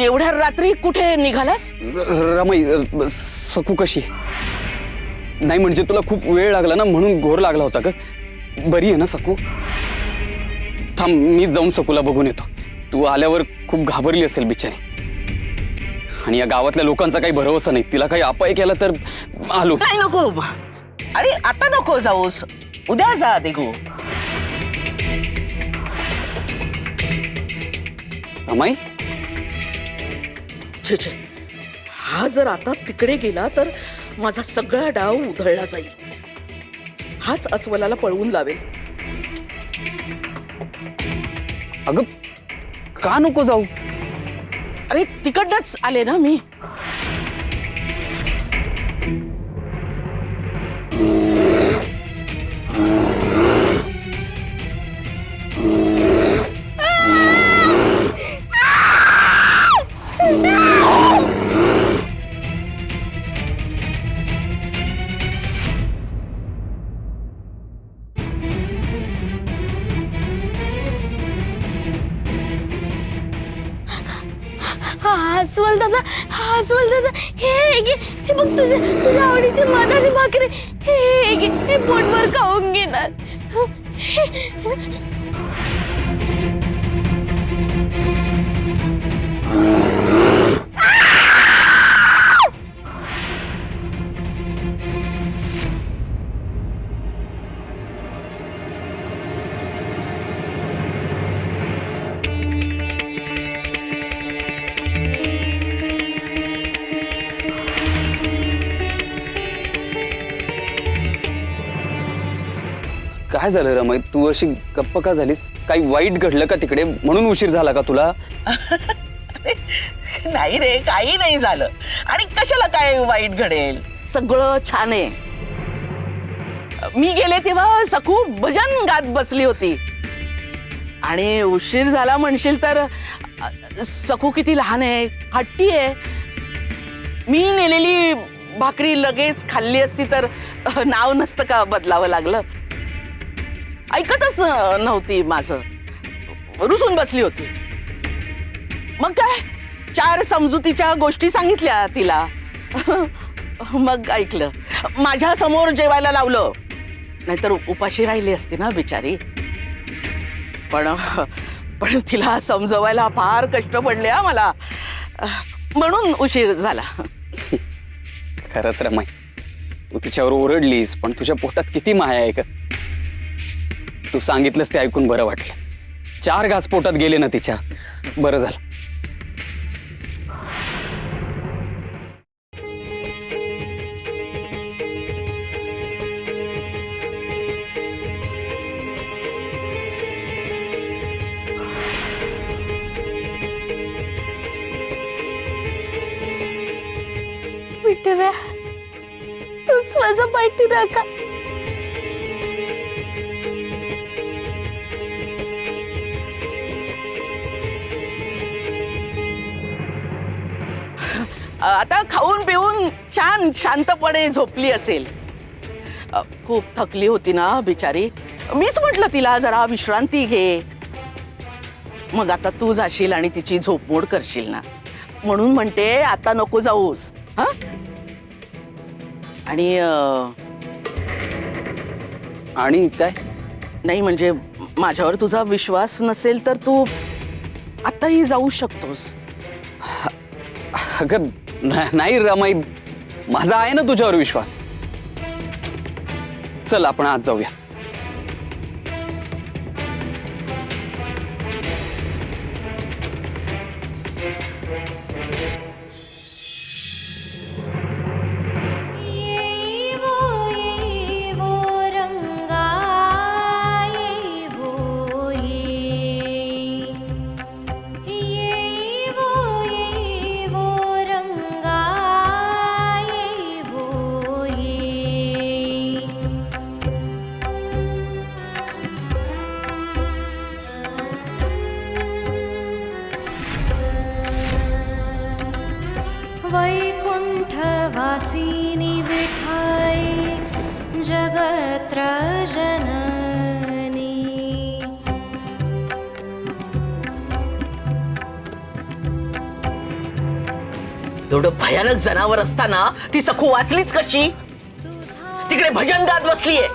एवढ्या रात्री कुठे निघालास? रमाई, सकू कशी? नाही म्हणजे तुला खूप वेळ लागला ना म्हणून घोर लागला होता का? बरी आहे ना सकू? थांब, मी जाऊन सकूला बघून येतो. तू आल्यावर खूप घाबरली असेल बिचारी. आणि या गावातल्या लोकांचा काही भरोसा नाही. तिला काही अपाय केला तर आलो. नाही, नको. अरे आता नको जाऊस, उद्या जा देगू. रमाई, छे छे, हा जर आता तिकडे गेला तर माझा सगळा डाव उधळला जाईल. हाच अस्वलाला पळवून लावेल. अगं का नको जाऊ? अरे तिकडनंच आले ना मी. अस्वल दादा, हे बघ तुझ्या आवडीची मदारी भाकरी. हे पोटभर खाऊन घेणार. काय झालं रमाई? तू अशी गप्प का झालीस? काही वाईट घडलं का तिकडे म्हणून उशीर झाला का तुला? नाही रे, काही नाही झालं. आणि कशाला काय वाईट घडेल? सगळं छान आहे. मी गेले तेव्हा सकू भजन गात बसली होती. आणि उशीर झाला म्हणशील तर सकू किती लहान आहे, हट्टी आहे. मी नेलेली भाकरी लगेच खाल्ली असती तर नाव नसतं का बदलावं लागलं. ऐकतच नव्हती माझं, रुसून बसली होती. मग काय 4 समजुतीच्या गोष्टी सांगितल्या तिला. मग ऐकलं, माझ्या समोर जेवायला लावलं. नाहीतर उपाशी राहिली असती ना बिचारी. पण तिला समजवायला फार कष्ट पडले हा मला, म्हणून उशीर झाला. खरंच रमाई, तू तिच्यावर ओरडलीस पण तुझ्या पोटात किती माया आहे का? तू सांगितलंस ते ऐकून बरं वाटलं. 4 घास पोटात गेले ना तिच्या, बरं झालं. विठुरा, तूच माझा पाठीराखा. आता खाऊन पिऊन छान शांतपणे झोपली असेल. खूप थकली होती ना बिचारी. मीच म्हटलं तिला जरा विश्रांती घे. मग आता तू जाशील आणि तिची झोपमोड करशील ना, म्हणून म्हणते आता नको जाऊस. हा, आणि काय नाही म्हणजे माझ्यावर तुझा विश्वास नसेल तर तू आताही जाऊ शकतोस. अगं नाही रमाई, माझा आहे ना तुझ्यावर विश्वास. चल आपण आज जाऊया. वैकुंठवासिनी विठाई जगत्रजननी एवढं भयानक जनावर असताना ती सखू वाचलीच कशी? तिकडे भजन गात बसलीये.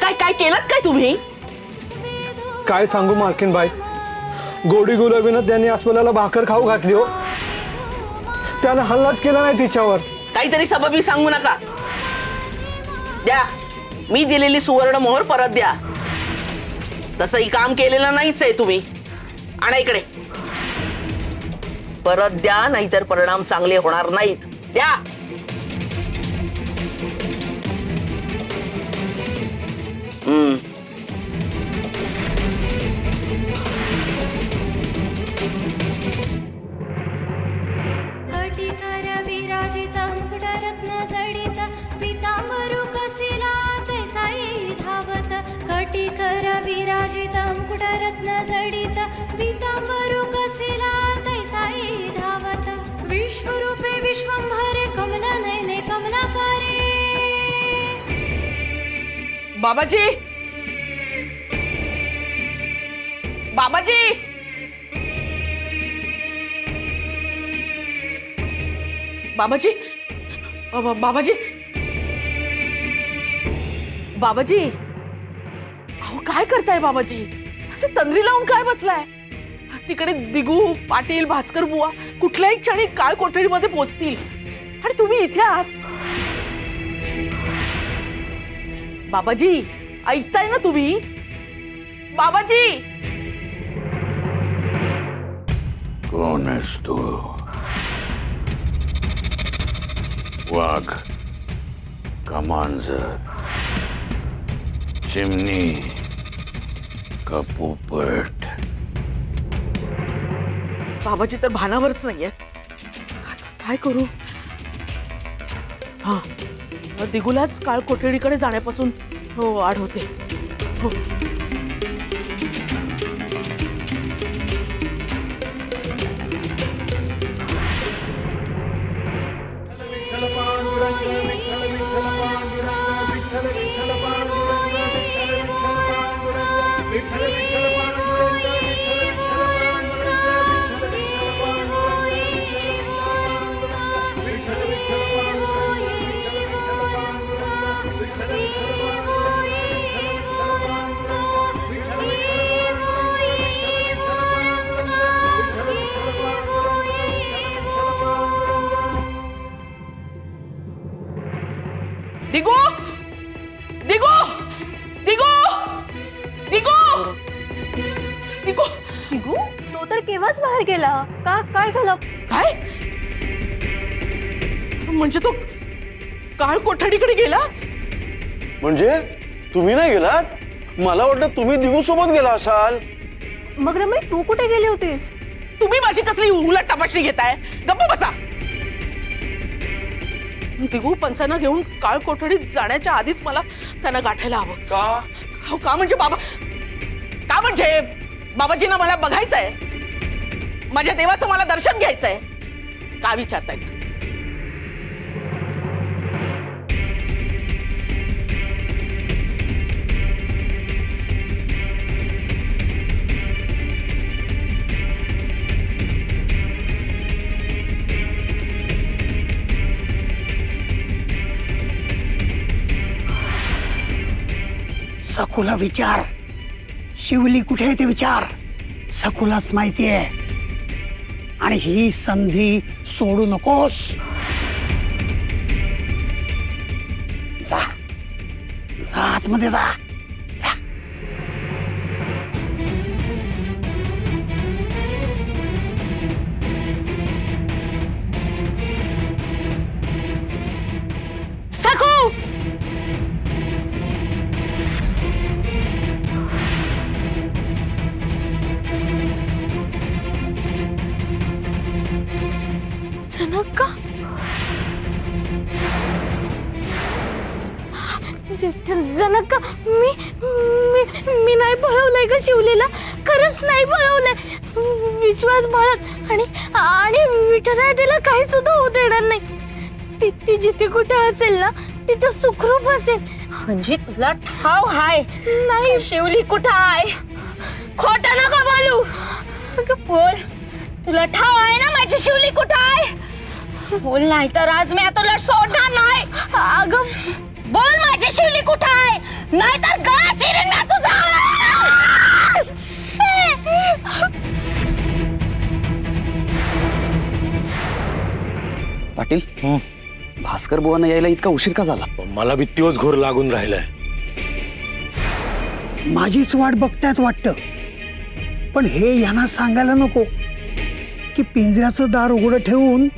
काय काय केलं काय तुम्ही? काय सांगू मालकीन बाई, गोडी गुलाबीनं त्यांनी अस्वलाला भाकर खाऊ घातली हो. त्यानं हल्लाच केला नाही तिच्यावर. काहीतरी सबबी सांगू नका. द्या, मी दिलेली सुवर्ण मोहर परत द्या. तसंही काम केलेलं नाहीच आहे तुम्ही. आणा इकडे, परत द्या, नाहीतर परिणाम चांगले होणार नाहीत. द्या. कटिकर विराजित मुकुटरत्न जडित पीतांबरू कसिला तैसाई धावत. कटिकर विराजित मुकुटरत्न जडित पीतांबरू कसिला तैसाई धावत. विश्वरूपे विश्वंभरे कमला नयने कमलाकारे. बाबाजी, बाबाजी, बाबाजी, बाबाजी, बाबाजी, अहो काय करताय बाबाजी? असे तंद्री लावून काय बसलाय? तिकडे दिगू, पाटील, भास्कर बुवा कुठल्याही क्षणी काळ कोठडीमध्ये पोहोचतील आणि तुम्ही इथे आहात. बाबाजी, ऐकताय ना तुम्ही? बाबाजी, कौन आहेस तू? वाघ का मांजर, चिमणी का पोपट? बाबाजी तर भानावरच नाहीये. काय करू? हा, दिगूलाच काळ कोठडीकडे जाण्यापासून आढवते. हो. दिगू, दिगू, दिगू, दिगू, दिगू, दिगू, तो तर केव्हाच बाहेर गेला. का काय झालं? काय म्हणजे तो काळ कोठडीकडे गेला? म्हणजे तुम्ही नाही गेलात? मला वाटलं तुम्ही दिगू सोबत गेला असाल. मग रमेश, तू कुठे गेली होतीस? तुम्ही माझी कसली उलट तपासणी घेताय? गप्प बसा. दिगू पंचांना घेऊन काळ कोठडीत जाण्याच्या आधीच मला त्यांना गाठायला हवं. का? हो, का म्हणजे बाबा, का म्हणजे बाबाजींना मला बघायचंय. माझ्या देवाचं मला दर्शन घ्यायचंय. का विचारतायत? सखूला विचार, शिवली कुठे आहे ते विचार. सखूलाच माहिती आहे. आणि ही संधी सोडू नकोस. जा, जा आतमध्ये जा. जा. सखू, जनक, जनक, मी मी मी नाही पळवलंय का शिवलीला. खरंच नाही पळवलंय. विश्वास बाळग आणि आणि विठुराया तिला काही सुद्धा होऊ देणार नाही. ती जिथे कुठे असेल ना तिथे सुखरूप असेल. म्हणजे तुला ठाव हाय नाही शिवली कुठं आहे? खोटं नका बोलू. बोल, तुला ठाव आहे ना माझी शिवली कुठं आहे? बोल नाही तर आज मी तुला सोडणार नाही. अगं बोल माझी शिवली कुठं आहे, नाही तर गळा चिरेन ना तुझा. पाटील भास्कर बुवांना यायला इतका उशीर का झाला? मला बी तोच घोर लागून राहिलाय. माझीच वाट बघतायत वाटतं. पण हे यांना सांगायला नको की पिंजऱ्याचं दार उघडं ठेवून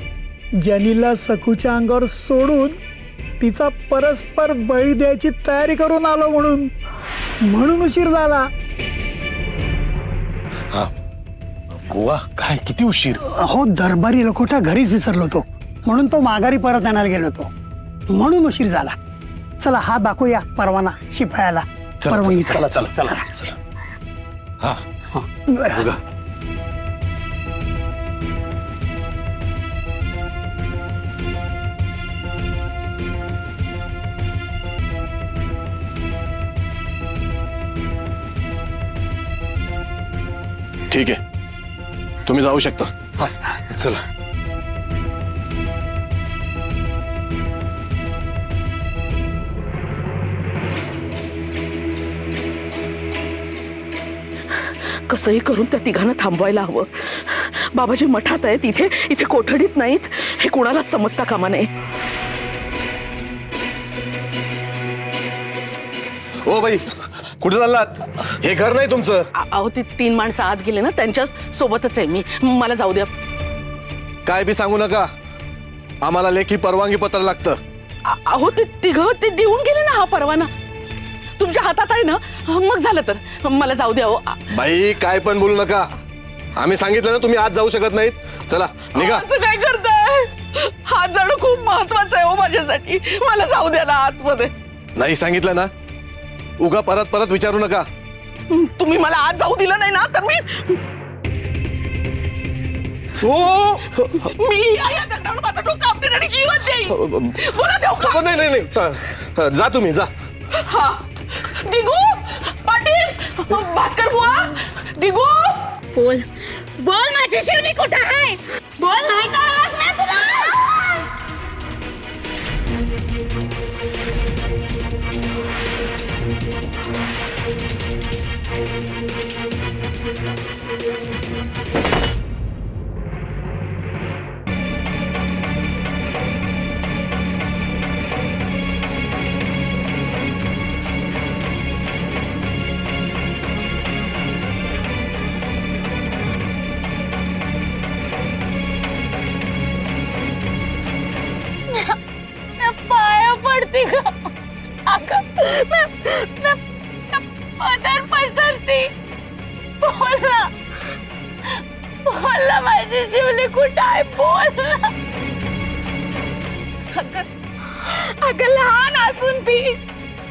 जनीला सखूच्या अंगावर सोडून तिचा परस्पर बळी द्यायची तयारी करून आलो म्हणून उशीर झाला. बुवा काय किती उशीर? अहो दरबारी लखोटा घरीच विसरलो होतो म्हणून तो माघारी परत येणार गेलो होतो म्हणून उशीर झाला. चला हा दाखवूया परवाना शिपायाला. परवानगी चला चला चला चला. हा बघा. ठीक आहे, तुम्ही जाऊ शकता. चला. कसंही करून त्या तिघांना थांबवायला हवं. बाबाजी मठात आहेत, इथे कोठडीत नाहीत, हे कोणालाच समजता कामा नये. ओ बाई, कुठे चाललात? हे घर नाही तुमचं. अहो ती 3 माणसं आत गेले ना, त्यांच्या सोबतच आहे मी. मला जाऊ द्या. काय बी सांगू नका, आम्हाला लेखी परवानगी पत्र लागतं. अहो ते ते देऊन गेले ना हा परवाना. तुमच्या हातात आहे ना, मग झालं तर मला जाऊ द्या. बाई काय पण बोलू नका. आम्ही सांगितलं ना तुम्ही आज जाऊ शकत नाहीत. चला निघा. असं काय करताय? हा जण खूप महत्वाचा आहे हो माझ्यासाठी. मला जाऊ द्या ना आतमध्ये. नाही सांगितलं ना, उगा परत परत विचारू नका. तुम्ही मला आज जाऊ दिलं नाही ना तर मी या दगडावर माझं डोकं आपटेन आणि जीवन देईन. बोला देऊ का? नाही नाही नाही, जा तुम्ही जा. हा दिगू, पाटील, भास्कर बुवा, दिगू. बोल बोल माझी शिवली कुठं आहे, बोल नाही तर आज मी तुला. पाया पडते का अगं, पदर पसरते. बोलला बोलला माझी शिवली कुठं आहे, बोलला. अगं लहान असून बी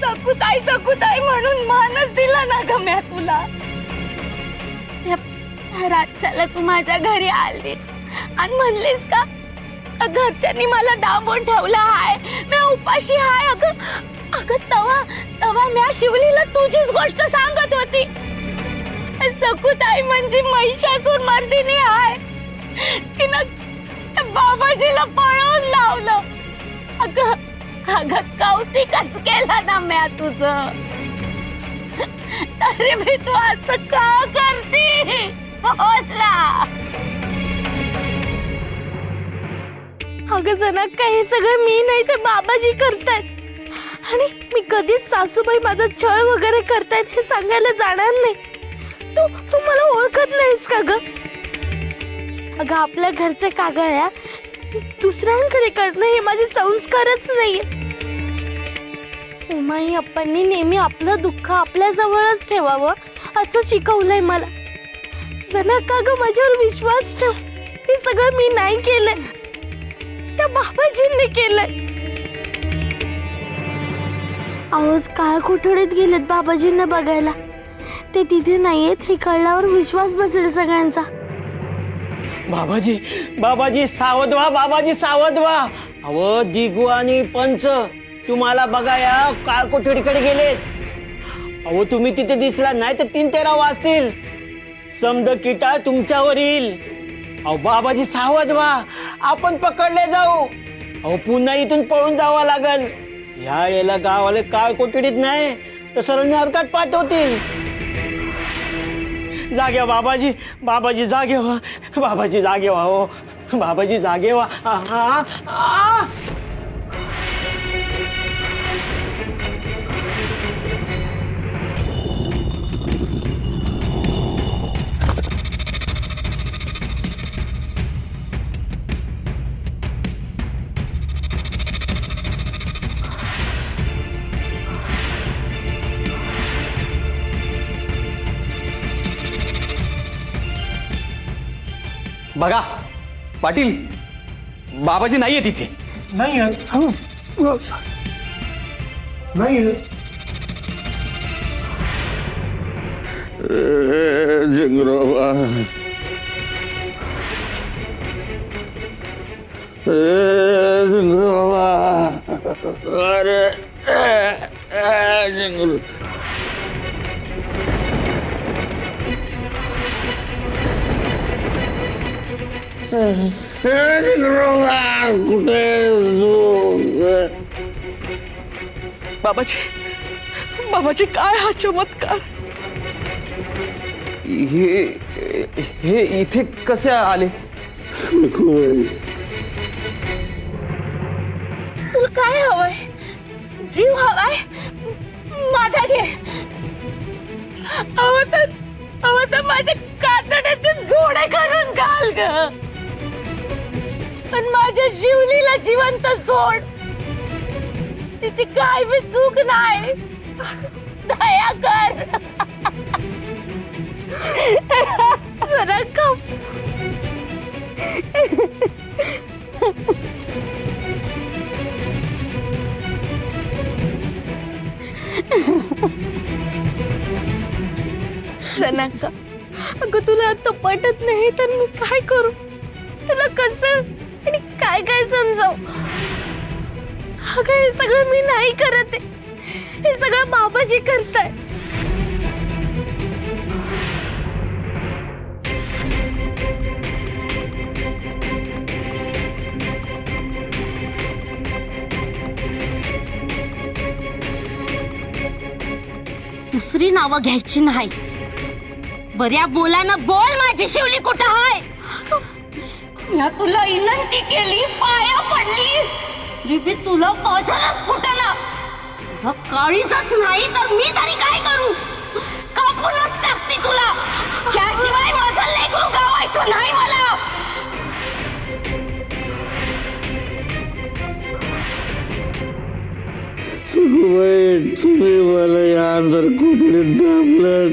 सकुताई म्हणून मानच दिला ना ग म्या तुला. त्या रातच्याला तू माझ्या घरी आलीस आणि म्हणलीस का घरच्यांनी मला डांबून ठेवलं आहे, मी उपाशी आहे. अगं तवा म्या शिवलीला तुझीच गोष्ट सांगत होती. सकुताई म्हणजे महिषासूर मर्दिनी आहे, तिनं बाबाजीला पळवून लावलं. अगं कौतिकच केलं ना म्या तुझं, तरी मी तू असं का करते? बोला. अगं जना काही सगळं मी नाही ते बाबाजी करतायत. आणि मी कधीच सासूबाई माझा छळ वगैरे करतायत हे सांगायला जाणार नाही. तू मला ओळखत नाहीस का ग? अगं आपल्या घरचे कागळ्या दुसऱ्यांकडे करणं हे माझे संस्कारच नाहीये. उमाई अप्पांनी नेहमी आपलं दुःख आपल्या जवळच ठेवावं असं शिकवलंय मला. जना का ग माझ्यावर विश्वास ठेव. हे सगळं मी नाही केलंय, त्या बाबाजींनी केलंय. आवाज काय कोठडीत गेलेत बाबाजींना बघायला. ते तिथे नाहीयेत हे कळल्यावर विश्वास बसेल सगळ्यांचा. बाबाजी सावध व्हा, बाबाजी सावध व्हा. अहो दिगू आणि पंच तुम्हाला बघाया काळ कोठडीकडे गेलेत. अहो तुम्ही तिथे दिसला नाही तर 3-13 वाजतील. समद किटा तुमच्यावर येईल. अहो बाबाजी सावध व्हा, आपण पकडले जाऊ. अहो पुन्हा इथून पळून जावं लागल. या वेळेला गावाला काळ कोठडीत नाही तर सरळ नरकात पाठवतील. जागे व्हा बाबाजी, बाबाजी जागे व्हा, बाबाजी जागे व्हा. हो बाबाजी जागे व्हा. बघा पाटील, बाबाजी नाहीये तिथे. नाही नाही जिंगरोबा जिंगरोबा अरे जिंगरो जिंगरोबा कुठे बाबाजी काय हा चमत्कार. हे इथे कसे आले? तुला काय हवंय? जीव हवाय? माझा घे. हवं तर माझ्या कातड्याचे जोडे करून घाल ग, पण माझ्या शिवलीला जिवंत सोड. तिची काय बी चूक नाही. दया कर. जरा का सनाका, अगं तुला आता पटत नाही तर मी काय करू? तुला कसं आणि काय काय समजाव? अगं हे सगळं मी नाही करत आहे, हे सगळं बाबाजी करताय. दुसरी नावं घ्यायची नाही. बऱ्या बोलानं बोल, माझी शिवली कुठं आहे? मी तुला विनंती केली, पाया पडली, मी तुला माझाच फुटला. तुला काळीजच नाही तर मी तरी काय करू? कापूनच टाकते तुला. त्याशिवाय माझं लेकरू गावायचं नाही मला. तुम्ही मला या अंधार कोठडीत दाबलं,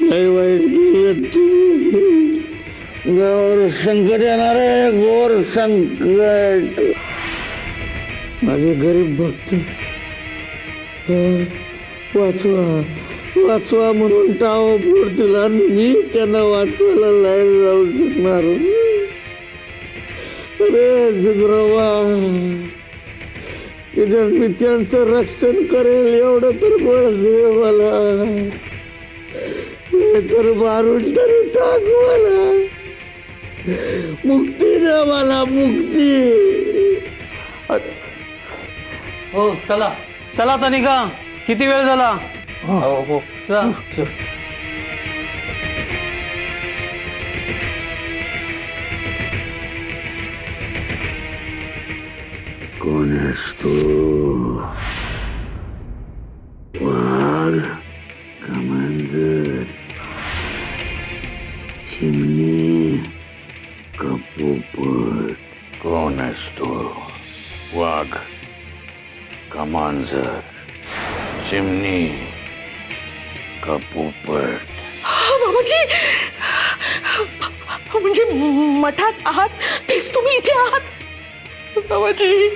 लय वाईट केलं तुम्ही. गावावर संकट येणार आहे, घोर संकट. माझे गरीब भक्त वाचवा वाचवा म्हणून टाव फोडतील आणि मी त्यांना वाचवायला नाही जाऊ शकणार. अरे जिंगरोबा, मी त्यांचं रक्षण करेल एवढं तर बळ दे मला, तर मारून तरी टाक मला. मुक्ती द्या मला, मुक्ती. हो चला चला आता निघा, किती वेळ झाला? हो चला. कोण आहेस तू? वाघ का मांजर? चिमणी का पोपट? कोण आहेस तू? वाघ का मांजर? चिमणी का पोपट? बाबाजी, म्हणजे मठात आहात तेच तुम्ही इथे आहात? बाबाजी,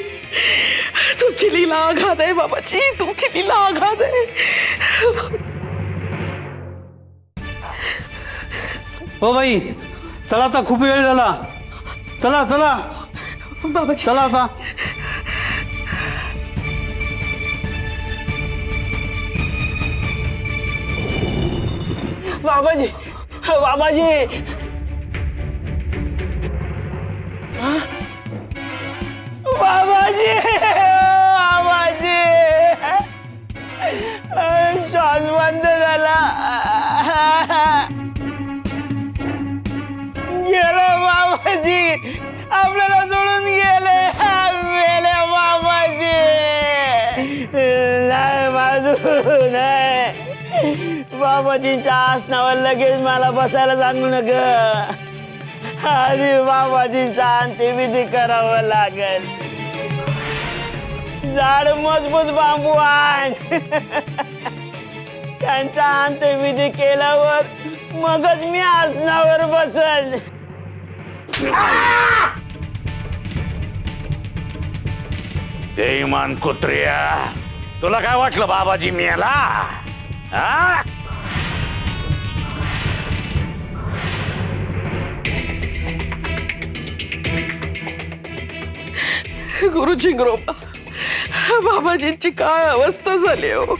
तुमची लीला आघात आहे. बाबाजी, तुमची लीला आघात आहे. हो बाई, चला आता, खूप वेळ झाला. चला चला बाबाजी, चला आता. बाबाजी, बाबाजी, बाबाजी बाबाजी श्वास बंद झाला गेलो बाबाजी आपल्याला सोडून गेले बाबाजी नाही बाजू नाही बाबाजींच्या आसनावर लगेच मला बसायला सांगू नका आधी बाबाजींचा अंत्यविधी करावं लागेल झाड मजबूत बांबू आण त्यांचा अंत्यविधी केल्यावर मगच मी आसनावर बसल बेईमान कुत्र्या तुला काय वाटलं बाबाजी मेला हा गुरुजी बाबाजींची काय अवस्था झाली हो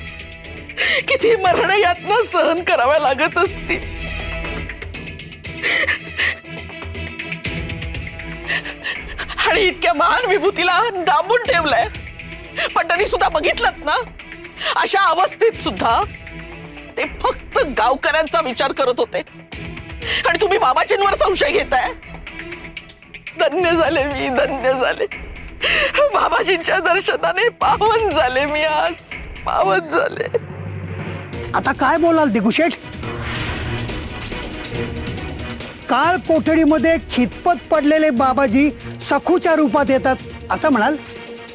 किती मरण यातना सहन कराव्या लागत असतील आणि इतक्या महान विभूतीला डांबून ठेवलंय पण तरी सुद्धा बघितलं ना अशा अवस्थेत सुद्धा ते फक्त गावकऱ्यांचा विचार करत होते आणि तुम्ही बाबाजींवर संशय घेताय धन्य झाले मी धन्य झाले बाबाजींच्या दर्शनाने पावन झाले मी आज पावन झाले आता काय बोलाल दिगुशेठ काल कोठडीमध्ये खितपत पडलेले बाबाजी सखूच्या रूपात येतात असं म्हणाल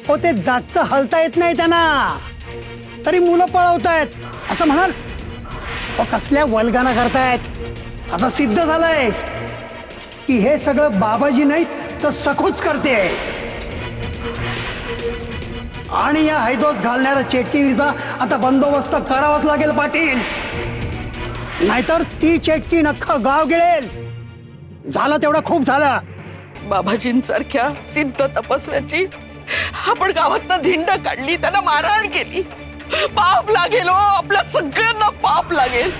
हो ते जातचं हलता येत नाही त्यांना तरी मुलं पळवतायत असं म्हणाल हो कसल्या वल्गाना करतायत आता सिद्ध झालंय की हे सगळं बाबाजी नाही तर सखूच करते आणि या हैदोस घालणाऱ्या चेटकीचा आता बंदोबस्त करावाच लागेल पाटील नाहीतर ती चेटकी नक्क गाव गिळेल झालं तेवढं खूप झालं बाबाजींसारख्या सिद्ध तपस्व्याची आपण गावातनं धिंड काढली त्यांना मारहाण केली पाप लागेल हो आपल्या सगळ्यांना पाप लागेल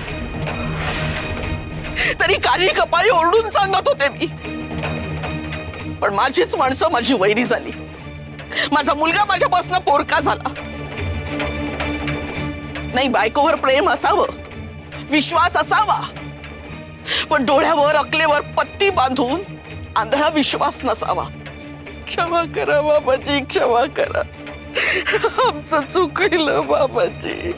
तरी काही कपाळी ओरडून सांगत होते मी पण माझीच माणसं माझी वैरी झाली माझा मुलगा माझ्यापासून पोरका झाला नाही बायकोवर प्रेम असावं विश्वास असावा पण डोळ्यावर अकलेवर पट्टी बांधून आंधळा विश्वास नसावा क्षमा करा बाबाजी क्षमा करा आमचं चुकलं बाबाजी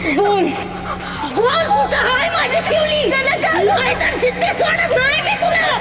बोल बोल कुठं आहे माझी शिवली नाही तर जिद्दी सोडत नाही मी तुला